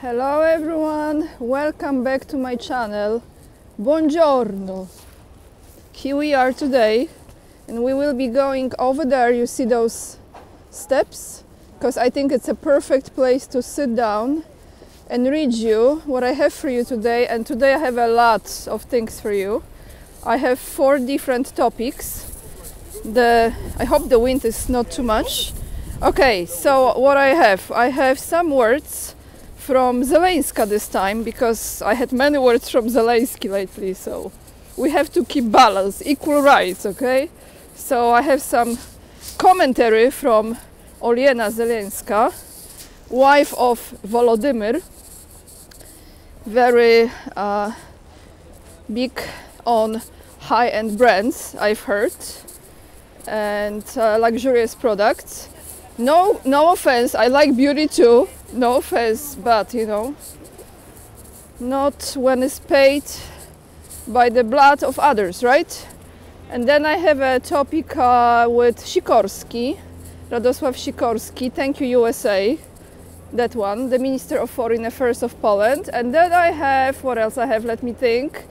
Hello everyone, welcome back to my channel. Buongiorno. Here we are today and we will be going over there. You see those steps? Because I think it's a perfect place to sit down and read you what I have for you today. And today I have a lot of things for you. I have 4 different topics. I hope the wind is not too much. Okay, so what I have some words from Zelenska this time, because I had many words from Zelensky lately, so we have to keep balance, equal rights, okay? So I have some commentary from Olena Zelenska, wife of Volodymyr, very big on high-end brands, I've heard, and luxurious products. No offense, I like beauty too, no offense, but you know, not when it's paid by the blood of others, right? And then I have a topic with Sikorski, Radosław Sikorski, thank you USA, that one, the Minister of Foreign Affairs of Poland. And then I have, what else I have, let me think.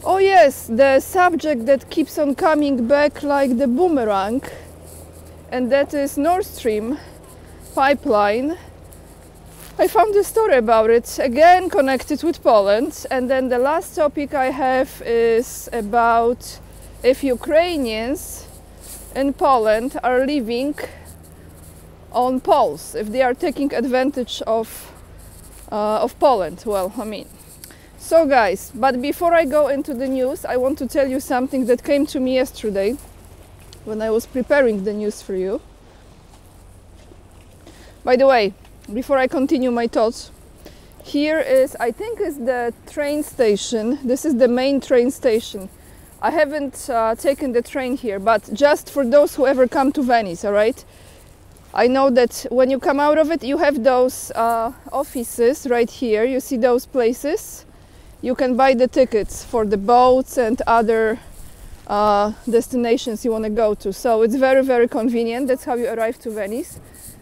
Oh yes, the subject that keeps on coming back like the boomerang, and that is Nord Stream pipeline. I found a story about it, again connected with Poland. And then the last topic I have is about if Ukrainians in Poland are living on Poles, if they are taking advantage of Poland. Well, I mean. So guys, but before I go into the news, I want to tell you something that came to me yesterday when I was preparing the news for you. By the way, before I continue my thoughts, here is, I think is the train station. This is the main train station. I haven't taken the train here, but just for those who ever come to Venice, all right? I know that when you come out of it, you have those offices right here. You see those places? You can buy the tickets for the boats and other destinations you want to go to. So it's very, very convenient. That's how you arrive to Venice.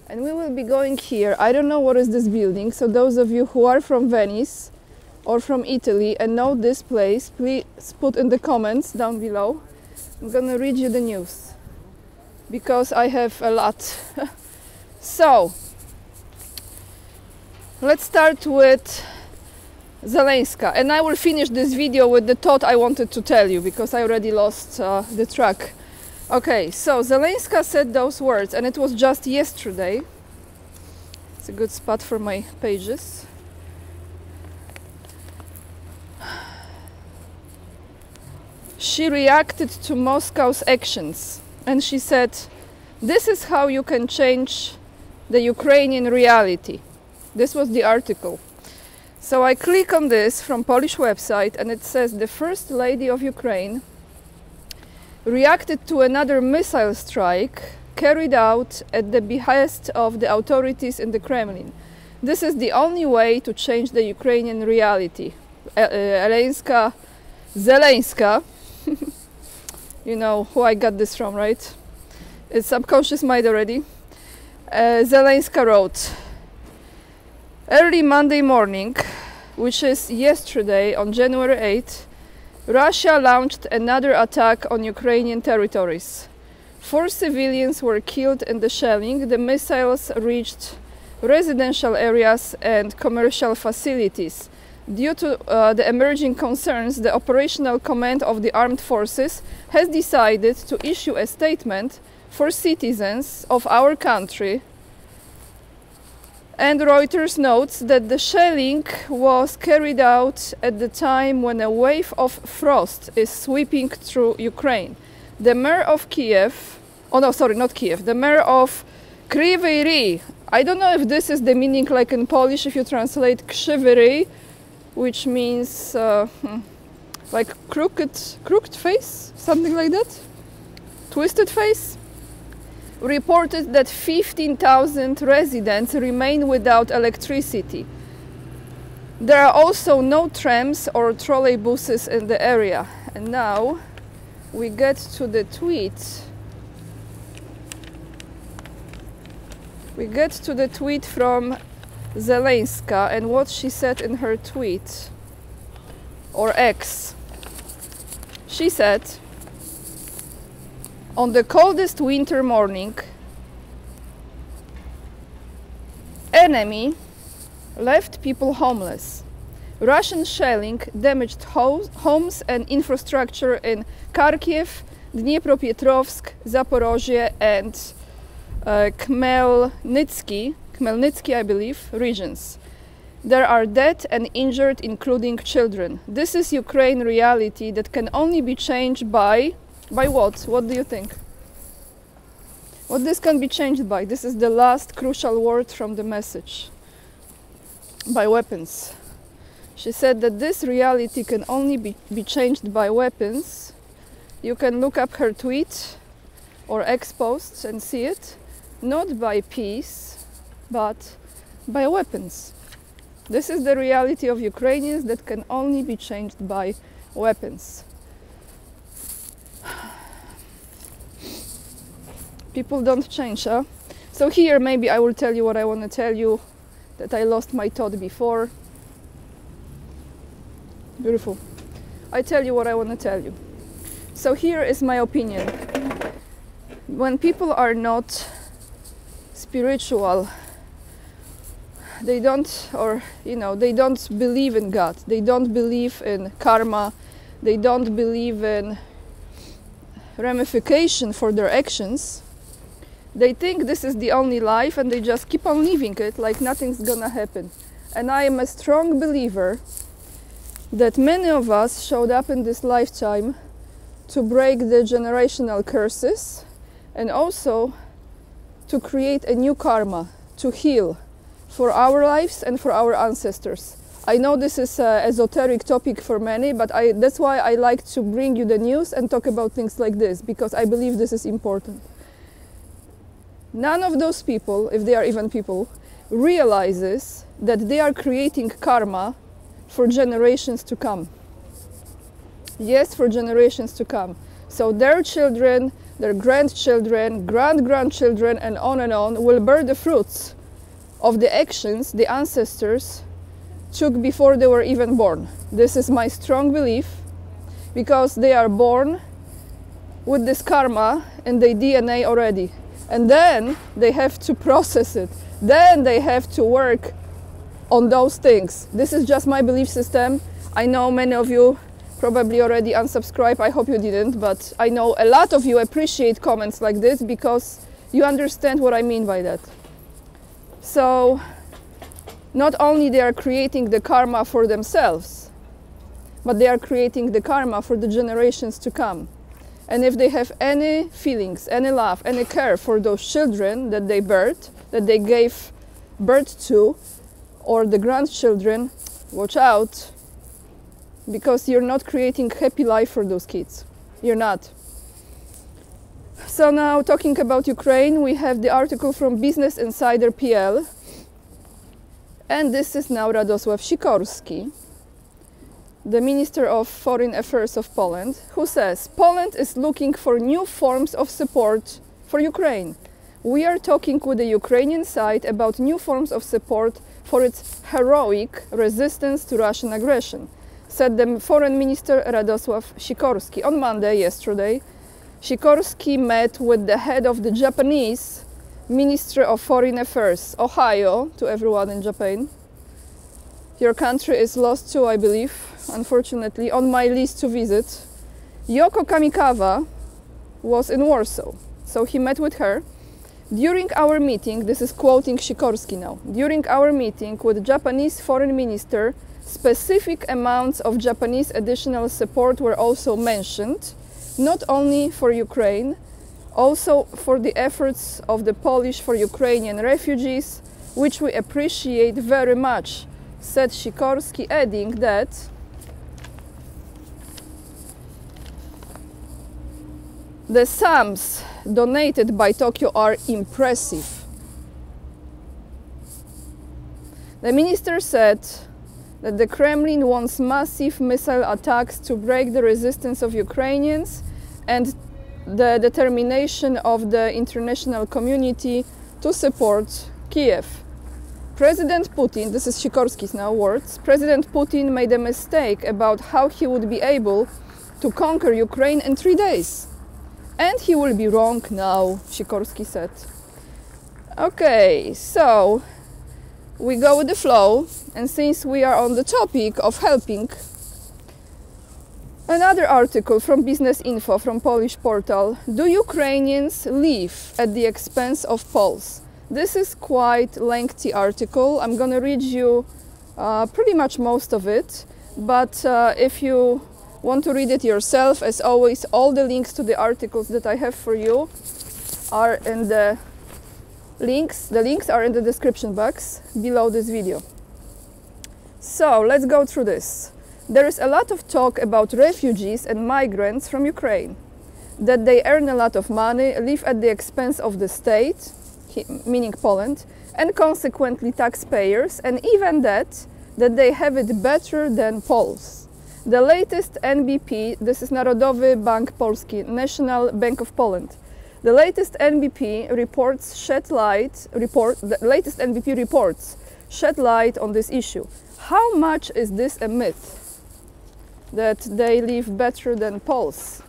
And we will be going here. I don't know what is this building. So those of you who are from Venice or from Italy and know this place, please put in the comments down below. I'm gonna read you the news because I have a lot. So let's start with Zelenska, and I will finish this video with the thought I wanted to tell you because I already lost the track. Okay, so Zelenska said those words, and it was just yesterday. It's a good spot for my pages. She reacted to Moscow's actions, and she said, "This is how you can change the Ukrainian reality." This was the article. So I click on this from Polish website, and it says the First Lady of Ukraine reacted to another missile strike carried out at the behest of the authorities in the Kremlin. This is the only way to change the Ukrainian reality. Zelenska, you know who I got this from, right? It's subconscious mind already. Zelenska wrote, early Monday morning, which is yesterday on January 8th, Russia launched another attack on Ukrainian territories. 4 civilians were killed in the shelling. The missiles reached residential areas and commercial facilities. Due to the emerging concerns, the operational command of the armed forces has decided to issue a statement for citizens of our country. And Reuters notes that the shelling was carried out at the time when a wave of frost is sweeping through Ukraine. The mayor of Kiev, oh no, sorry, not Kiev, the mayor of Kryvyi Rih, I don't know if this is the meaning like in Polish, if you translate Krzywy Ryj, which means like crooked face, something like that, twisted face, reported that 15,000 residents remain without electricity. There are also no trams or trolleybuses in the area. And now we get to the tweet. We get to the tweet from Zelenska and what she said in her tweet or X. She said, on the coldest winter morning, enemy left people homeless. Russian shelling damaged homes and infrastructure in Kharkiv, Dnipropetrovsk, Zaporozhye and Khmelnytsky, I believe, regions. There are dead and injured, including children. This is Ukraine reality that can only be changed by what? What do you think? What this can be changed by? This is the last crucial word from the message. By weapons. She said that this reality can only be changed by weapons. You can look up her tweet or X posts and see it. Not by peace, but by weapons. This is the reality of Ukrainians that can only be changed by weapons. People don't change, huh? So here maybe I will tell you what I want to tell you, that I lost my thought before. Beautiful. I tell you what I want to tell you. So here is my opinion. When people are not spiritual, they don't, or they don't believe in God, they don't believe in karma, they don't believe in ramification for their actions. They think this is the only life and they just keep on living it like nothing's gonna happen. And I am a strong believer that many of us showed up in this lifetime to break the generational curses and also to create a new karma, to heal for our lives and for our ancestors. I know this is an esoteric topic for many, but that's why I like to bring you the news and talk about things like this, because I believe this is important. None of those people, if they are even people, realizes that they are creating karma for generations to come. Yes, for generations to come. So their children, their grandchildren, grand-grandchildren, and on will bear the fruits of the actions the ancestors took before they were even born. This is my strong belief, because they are born with this karma in their DNA already. And then they have to process it. Then they have to work on those things. This is just my belief system. I know many of you probably already unsubscribe. I hope you didn't, but I know a lot of you appreciate comments like this because you understand what I mean by that. So not only they are creating the karma for themselves, but they are creating the karma for the generations to come. And if they have any feelings, any love, any care for those children that they birthed, that they gave birth to, or the grandchildren, watch out, because you're not creating happy life for those kids. You're not. So now, talking about Ukraine, we have the article from Business Insider PL, and this is now Radosław Sikorski, the Minister of Foreign Affairs of Poland, who says, Poland is looking for new forms of support for Ukraine. We are talking with the Ukrainian side about new forms of support for its heroic resistance to Russian aggression, said the Foreign Minister Radosław Sikorski on Monday, yesterday. Sikorski met with the head of the Japanese Ministry of Foreign Affairs, Ohio, to everyone in Japan. Your country is lost too, I believe, unfortunately, on my list to visit. Yoko Kamikawa was in Warsaw, so he met with her. During our meeting, this is quoting Sikorski now, during our meeting with the Japanese Foreign Minister, specific amounts of Japanese additional support were also mentioned, not only for Ukraine, also for the efforts of the Polish for Ukrainian refugees, which we appreciate very much, said Sikorski, adding that the sums donated by Tokyo are impressive. The minister said that the Kremlin wants massive missile attacks to break the resistance of Ukrainians and the determination of the international community to support Kiev. President Putin, this is Sikorski's now words, President Putin made a mistake about how he would be able to conquer Ukraine in 3 days. And he will be wrong now, Sikorski said. Okay, so we go with the flow, and since we are on the topic of helping, another article from Business Info from Polish portal, do Ukrainians live at the expense of Poles? This is quite lengthy article. I'm gonna read you pretty much most of it, but if you want to read it yourself, as always, all the links to the articles that I have for you are in the links. The links are in the description box below this video. So let's go through this. There is a lot of talk about refugees and migrants from Ukraine, that they earn a lot of money, live at the expense of the state, meaning Poland, and consequently taxpayers, and even that they have it better than Poles. The latest NBP, this is Narodowy Bank Polski, National Bank of Poland. The latest NBP reports shed light on this issue. How much is this a myth, that they live better than Poles?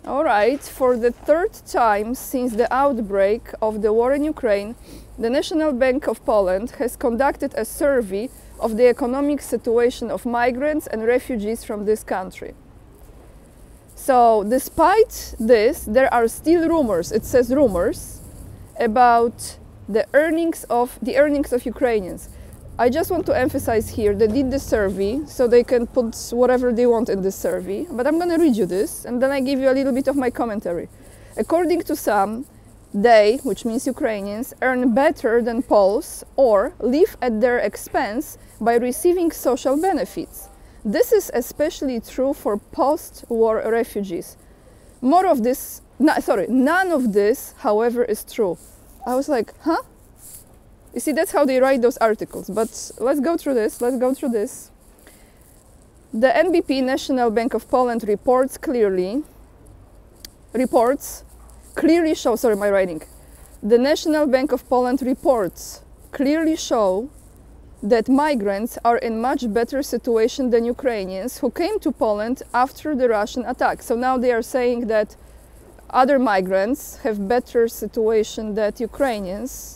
All right, for the third time since the outbreak of the war in Ukraine, the National Bank of Poland has conducted a survey of the economic situation of migrants and refugees from this country. So, despite this, there are still rumors, it says rumors, about the earnings of Ukrainians. I just want to emphasize here, they did the survey, so they can put whatever they want in this survey, but I'm going to read you this, and then I give you a little bit of my commentary. According to some, they, which means Ukrainians, earn better than Poles or live at their expense by receiving social benefits. This is especially true for post-war refugees. None of this, however, is true. I was like, huh? You see, that's how they write those articles. But let's go through this. The NBP, National Bank of Poland, reports clearly show, sorry, my writing. The National Bank of Poland reports clearly show that migrants are in much better situation than Ukrainians who came to Poland after the Russian attack. So now they are saying that other migrants have better situation than Ukrainians.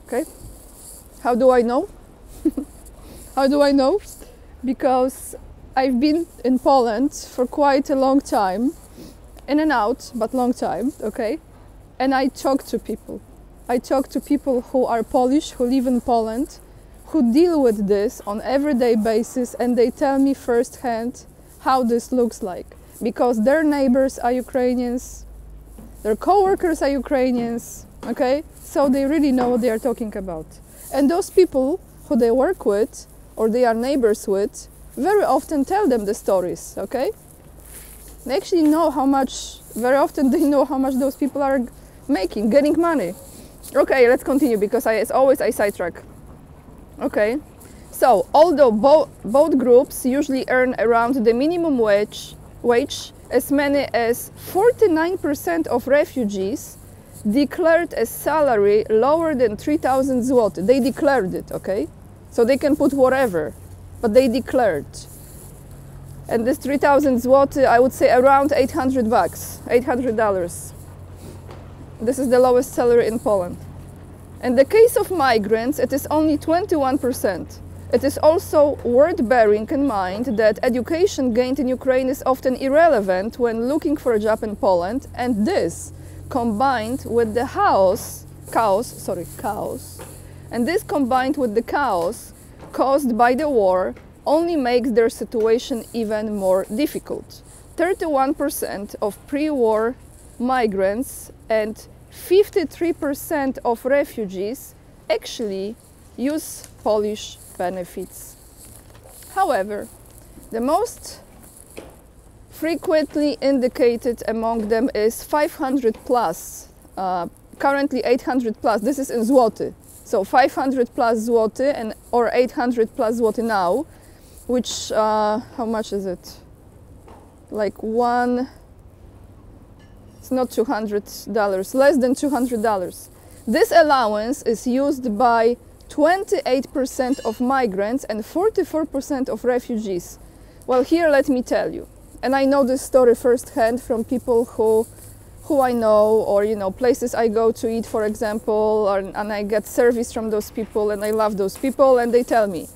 Okay, how do I know? How do I know? Because I've been in Poland for quite a long time, in and out, but long time, okay? And I talk to people. I talk to people who are Polish, who live in Poland, who deal with this on everyday basis, and they tell me firsthand how this looks like. Because their neighbors are Ukrainians, their co-workers are Ukrainians, okay? So they really know what they are talking about. And those people who they work with, or they are neighbors with, very often tell them the stories, okay? They actually know how much, very often they know how much those people are making, getting money. Okay, let's continue, because as always I sidetrack. Okay, so although both groups usually earn around the minimum wage, as many as 49% of refugees declared a salary lower than 3,000 zloty. They declared it, okay? So they can put whatever, but they declared. And this 3,000 zloty, I would say around 800 bucks, $800. This is the lowest salary in Poland. In the case of migrants, it is only 21%. It is also worth bearing in mind that education gained in Ukraine is often irrelevant when looking for a job in Poland, and this combined with the chaos caused by the war only makes their situation even more difficult. 31% of pre-war migrants and 53% of refugees actually use Polish benefits. However, the most frequently indicated among them is 500 plus, currently 800 plus. This is in zloty. So 500 plus zloty or 800 plus zloty now, which, how much is it? Like it's not $200, less than $200. This allowance is used by 28% of migrants and 44% of refugees. Well, here let me tell you, and I know this story firsthand from people who I know, or places I go to eat, for example, and I get service from those people and I love those people, and they tell me,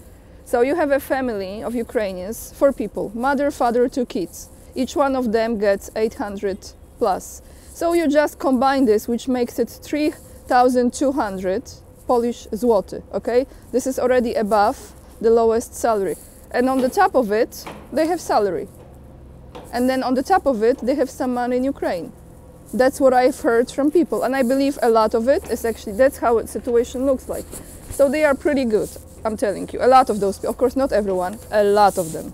so you have a family of Ukrainians, 4 people, mother, father, 2 kids. Each one of them gets 800 plus. So you just combine this, which makes it 3,200 Polish zloty, okay? This is already above the lowest salary. And on the top of it, they have salary. And then on the top of it, they have some money in Ukraine. That's what I've heard from people. And I believe a lot of it is actually, that's how the situation looks like. So they are pretty good, I'm telling you. A lot of those people, of course not everyone, a lot of them.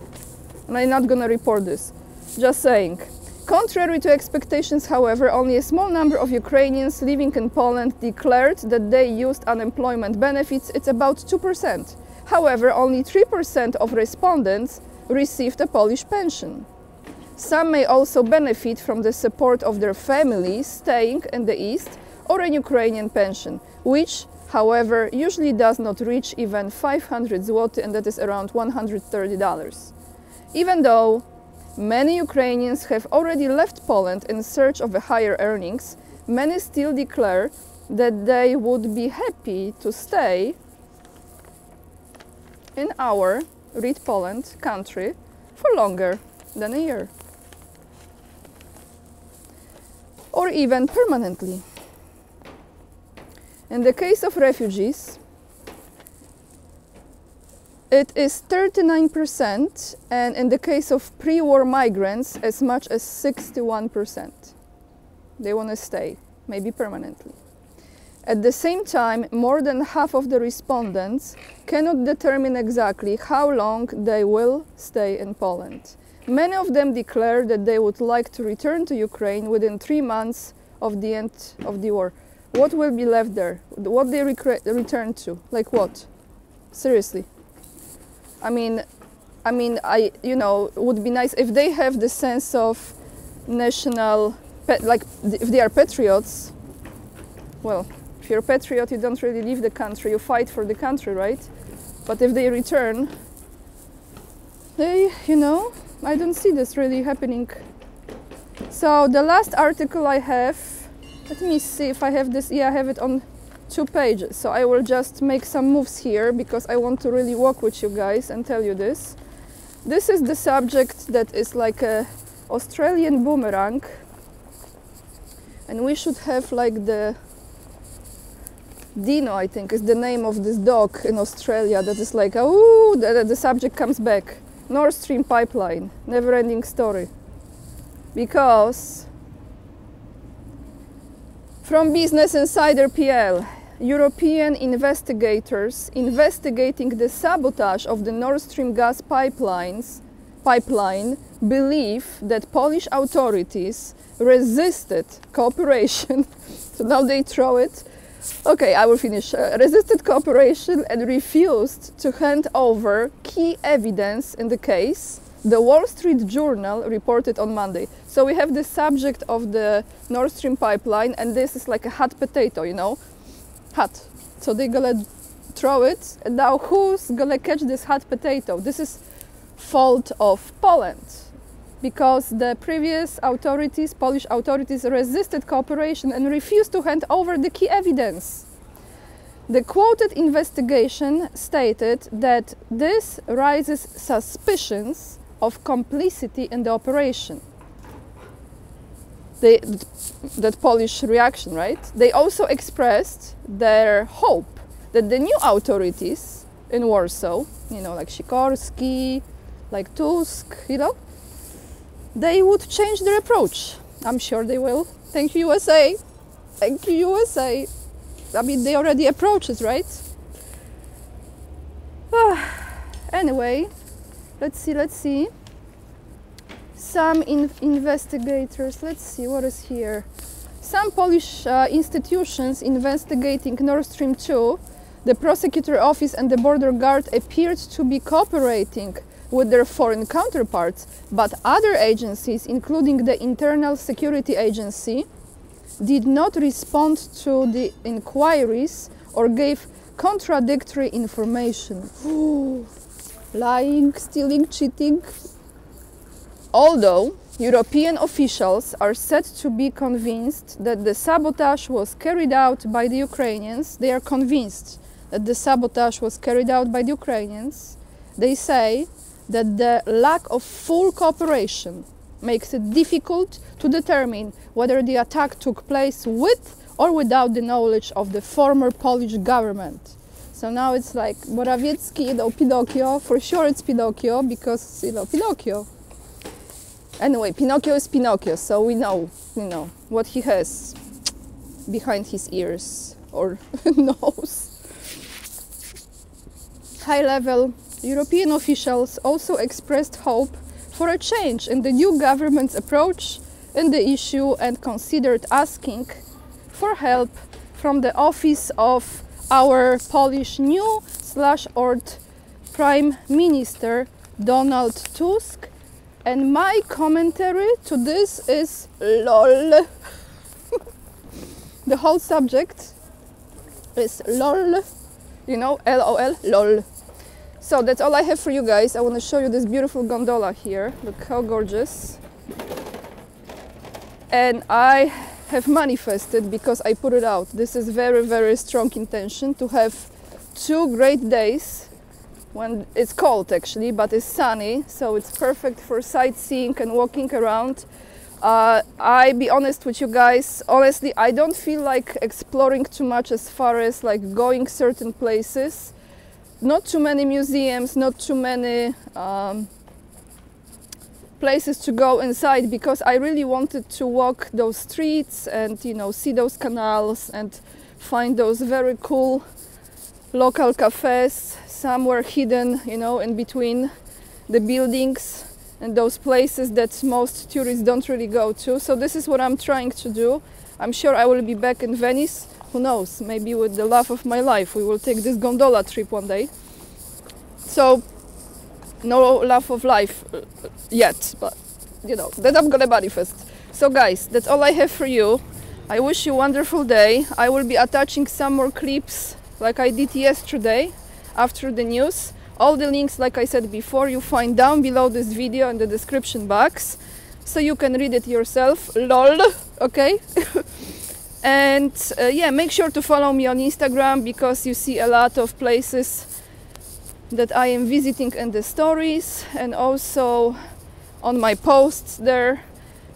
And I'm not gonna report this, just saying. Contrary to expectations, however, only a small number of Ukrainians living in Poland declared that they used unemployment benefits. It's about 2%. However, only 3% of respondents received a Polish pension. Some may also benefit from the support of their families staying in the East or a Ukrainian pension, which, however, usually does not reach even 500 zloty, and that is around $130. Even though many Ukrainians have already left Poland in search of higher earnings, many still declare that they would be happy to stay in our, read Poland, country for longer than a year. Or even permanently. In the case of refugees, it is 39%, and in the case of pre-war migrants, as much as 61%. They want to stay, maybe permanently. At the same time, more than half of the respondents cannot determine exactly how long they will stay in Poland. Many of them declare that they would like to return to Ukraine within 3 months of the end of the war. What will be left there? What they return to? Like what? Seriously. I mean, would be nice if they have the sense of national, like if they are patriots. Well, if you're a patriot, you don't really leave the country, you fight for the country, right? But if they return, they, I don't see this really happening. So the last article I have, let me see if I have this. Yeah, I have it on 2 pages. So I will just make some moves here because I want to really walk with you guys and tell you this. This is the subject that is like a Australian boomerang. And we should have like the Dino, I think, is the name of this dog in Australia that is like, oh, the subject comes back. Nord Stream pipeline, never-ending story. Because from Business Insider PL, European investigators investigating the sabotage of the Nord Stream gas pipeline believe that Polish authorities resisted cooperation. So now they throw it. Okay, I will finish. Resisted cooperation and refused to hand over key evidence in the case, the Wall Street Journal reported on Monday. So we have the subject of the Nord Stream pipeline, and this is like a hot potato, hot. So they're gonna throw it, and now who's gonna catch this hot potato? This is fault of Poland, because the previous authorities, Polish authorities, resisted cooperation and refused to hand over the key evidence. The quoted investigation stated that this raises suspicions of complicity in the operation. That Polish reaction, right? They also expressed their hope that the new authorities in Warsaw, like Sikorski, like Tusk, they would change their approach. I'm sure they will. Thank you, USA. Thank you, USA. I mean, they already approached it, right? Anyway, let's see. Some investigators, let's see, what is here? Some Polish institutions investigating Nord Stream 2, the prosecutor office and the border guard appeared to be cooperating with their foreign counterparts, but other agencies, including the Internal Security Agency, did not respond to the inquiries or gave contradictory information. Ooh. Lying, stealing, cheating. Although European officials are said to be convinced that the sabotage was carried out by the Ukrainians, they are convinced that the sabotage was carried out by the Ukrainians, they say that the lack of full cooperation makes it difficult to determine whether the attack took place with or without the knowledge of the former Polish government. So now it's like Morawiecki, you know, Pinocchio. For sure it's Pinocchio because, you know, Pinocchio. Anyway, Pinocchio is Pinocchio, so we know, you know, what he has behind his ears or nose. High-level European officials also expressed hope for a change in the new government's approach in the issue and considered asking for help from the office of our Polish new/old Prime Minister Donald Tusk. And my commentary to this is LOL. The whole subject is LOL, you know, LOL, LOL. So that's all I have for you guys. I want to show you this beautiful gondola here. Look how gorgeous. And I have manifested because I put it out. This is very, very strong intention to have 2 great days when it's cold actually, but it's sunny, so it's perfect for sightseeing and walking around. I be honest with you guys, honestly, I don't feel like exploring too much as far as like going certain places. Not too many museums, not too many places to go inside, because I really wanted to walk those streets and, you know, see those canals and find those very cool local cafes somewhere hidden, you know, in between the buildings and those places that most tourists don't really go to. So this is what I'm trying to do. I'm sure I will be back in Venice. Who knows, maybe with the love of my life we will take this gondola trip one day. So no love of life yet, but you know, that I'm gonna manifest. So guys, that's all I have for you. I wish you a wonderful day. I will be attaching some more clips like I did yesterday after the news. All the links, like I said before, you find down below this video in the description box, so you can read it yourself. LOL, okay? And yeah, make sure to follow me on Instagram, because you see a lot of places that I am visiting in the stories and also on my posts there.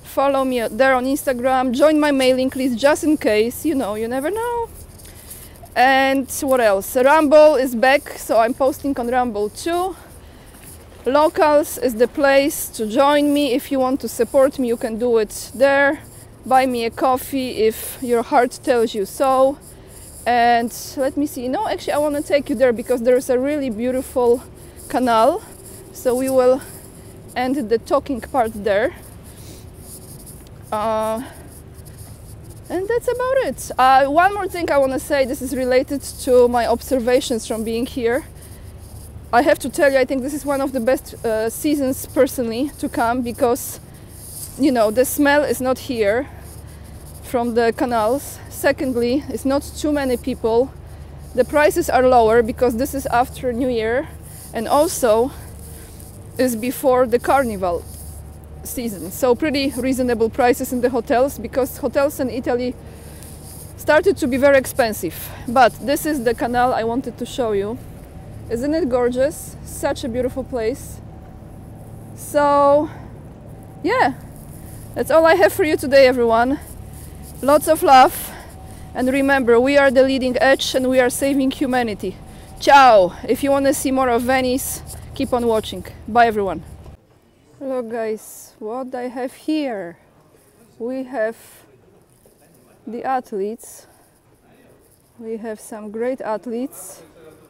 Follow me there on Instagram, join my mailing list just in case, you know, you never know. And what else? Rumble is back, so I'm posting on Rumble too. Locals is the place to join me. If you want to support me, you can do it there. Buy me a coffee if your heart tells you so. And let me see, no, actually I want to take you there because there's a really beautiful canal. So we will end the talking part there. And that's about it. One more thing I want to say, this is related to my observations from being here. I have to tell you, I think this is one of the best seasons personally to come, because, you know, the smell is not here from the canals. Secondly, it's not too many people. The prices are lower because this is after New Year, and also is before the carnival season, so pretty reasonable prices in the hotels, because hotels in Italy started to be very expensive. But this is the canal I wanted to show you. Isn't it gorgeous? Such a beautiful place. So yeah, that's all I have for you today, everyone. Lots of love, and remember, we are the leading edge and we are saving humanity. Ciao! If you want to see more of Venice, keep on watching. Bye everyone. Look guys, what I have here. We have the athletes. We have some great athletes,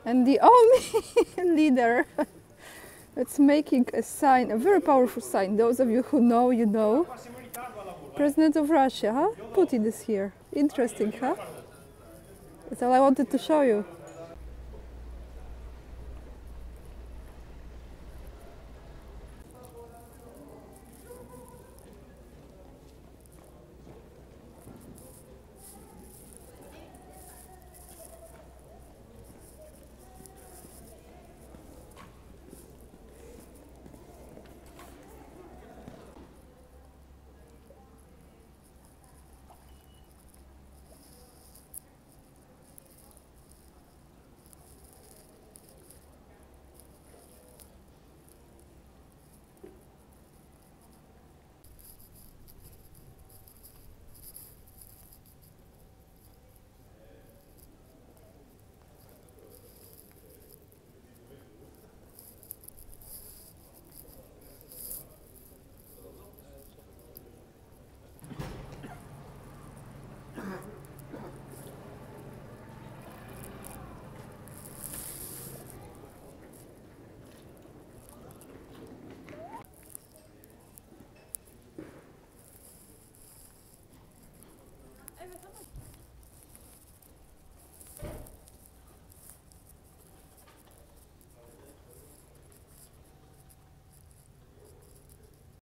and the only leader that's making a sign, a very powerful sign. Those of you who know, you know. President of Russia, huh? Putin is here. Interesting, huh? That's all I wanted to show you.